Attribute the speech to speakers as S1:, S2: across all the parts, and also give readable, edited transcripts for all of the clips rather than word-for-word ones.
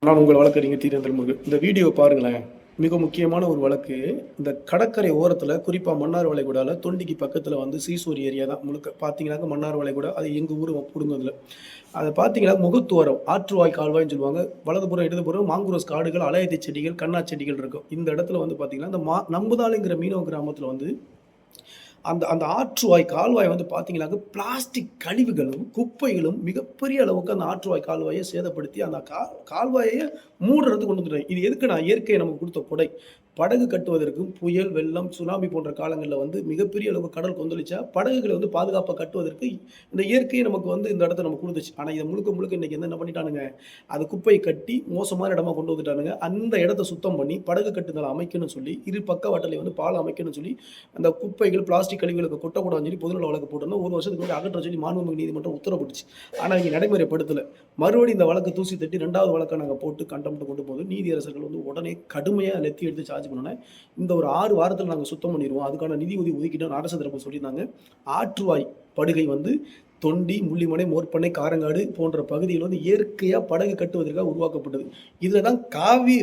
S1: நான் உங்கள் வழக்கறிஞர் தீரேந்திரமுருகன். இந்த வீடியோ பாருங்களேன். மிக முக்கியமான ஒரு வழக்கு. இந்த கடற்கரை ஓரத்துல, குறிப்பா மன்னார் வளைகுடால தொண்டிக்கு பக்கத்துல வந்து சீசூர் ஏரியா தான் முழுக்க. பார்த்தீங்கன்னாக்க மன்னார் வளைகுடா, அது எங்க ஊரு புடுங்கதுல. அத பார்த்தீங்கன்னா, முகத்துவாரம், ஆற்றுவாய் கால்வாய்ன்னு சொல்லுவாங்க. வலதுபுறம், இடதுபுறம் மாங்குரோஸ் காடுகள், அலையத்தி செடிகள், கண்ணா செடிகள் இருக்கும். இந்த இடத்துல வந்து பார்த்தீங்கன்னா, இந்த நம்புதாளுங்கிற மீனவ கிராமத்துல வந்து அந்த அந்த ஆற்றுவாய், கால்வாய் வந்து பார்த்தீங்கன்னாக்க, பிளாஸ்டிக் கழிவுகளும், குப்பைகளும் மிகப்பெரிய அளவுக்கு அந்த ஆற்றுவாய் கால்வாய சேதப்படுத்தி, அந்த கால்வாய மூடுறதுக்கு கொண்டு வந்துட்டாங்க. இது எதுக்குன்னா, இயற்கை நமக்கு குடுத்த கொடை. படகு கட்டுவதற்கும், புயல், வெள்ளம், சுனாமி போன்ற காலங்கள்ல வந்து மிகப்பெரிய அளவு கடல் கொந்தளிச்சா, படகுகள வந்து பாதுகாப்பா கட்டுவதற்கு இந்த இயற்கையே நமக்கு வந்து இந்த இடத்த நமக்கு குடுத்துச்சு. ஆனா, இத முழுக்க முழுக்க இன்னைக்கு என்ன பண்ணிட்டானுங்க, அது குப்பைய கட்டி மோசமான இடமா கொண்டு வந்துட்டானுங்க. அந்த இடத்த சுத்தம் பண்ணி, படகு கட்டுதள அமைக்கணும்னு சொல்லி, இரு பக்கவாட்டுலயும் வந்து பாலம் அமைக்கணும்னு சொல்லி, அந்த குப்பைகள், பிளாஸ்டிக் கழிவுகளுக்கு கொட்டக்கூடாதுன்னு சொல்லி பொதுநல வழக்கு போட்டிருந்தோம். 1 வருஷத்துக்கு முன்னாடி அகற்ற சொல்லி மாண்புமிகு நீதிமன்றம் உத்தரவிட்டுச்சு. ஆனா, இங்க நடைமுறைப்படுத்தல. மறுபடியும் இந்த வழக்கு தூசி தட்டி 2வது வழக்கா நாங்க போட்டு கண்டெம்ப்ட் கொண்டு போது, நீதியரசர்கள் வந்து உடனே கடுமையா நெத்தி எடுத்து சார்ஜ் பண்ணோனே, இந்த ஒரு 6 வாரத்துல நாங்க சுத்தம் பண்ணிருவோம். அதுக்கான நிதி உதவி ஒதுக்கிட்டோம்னு அரசு தரப்பு சொல்லியிருந்தாங்க. ஆற்றுவாய் படுகை வந்து தொண்டி, முள்ளிமலை, மோர்ப்பண்ணை, காரங்காடு போன்ற பகுதியில் வந்து இயற்கையா படகு கட்டுவதற்காக உருவாக்கப்பட்டது. இதுல தான்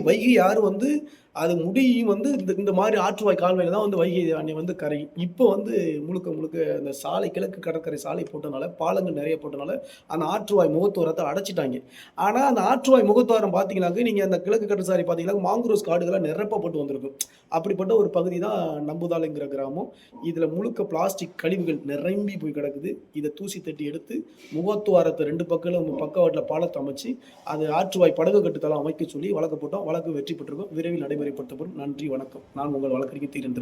S1: வைகை ஆறு வந்து அது முடியும் வந்து இந்த இந்த மாரி ஆற்றுவாய் கால்வாயில தான் வந்து வைகை அணை வந்து கரையும். இப்போ வந்து முழுக்க முழுக்க இந்த சாலை கிழக்கு கடற்கரை சாலை போட்டனால, பாலங்கள் நெறைய போட்டனால, அந்த ஆற்றுவாய் முகத்துவாரத்த அடைச்சுட்டாய்ங்க. ஆனா, அந்த ஆற்றுவாய் முகத்துவாரம் பார்த்தீங்கன்னாக்க, நீங்க அந்த கிழக்கு கடற்சாலை பார்த்தீங்கன்னா, மாங்குரோஸ் காடுகளா நிரப்பப்பட்டு வந்திருக்கும். அப்படிப்பட்ட ஒரு பகுதி தான் நம்புதாளைங்கிற கிராமம். இதுல முழுக்க பிளாஸ்டிக் கழிவுகள் நிரம்பி போய் கிடக்குது. இத தூசி தட்டி எடுத்து முகத்துவாரத்த 2 பக்கவாட்டுல பாலத்த அமைச்சு, அது ஆற்றுவாய் படகு கட்டுத்தளம் அமைக்க சொல்லி வழக்கு போட்டோம். வழக்கு வெற்றி பெற்றிருக்கோம். விரைவில் நடைமுறைப்படுத்தப்படும். நன்றி, வணக்கம். நான் உங்கள் வழக்கறிஞர் தீரன் திருமூர்த்தி.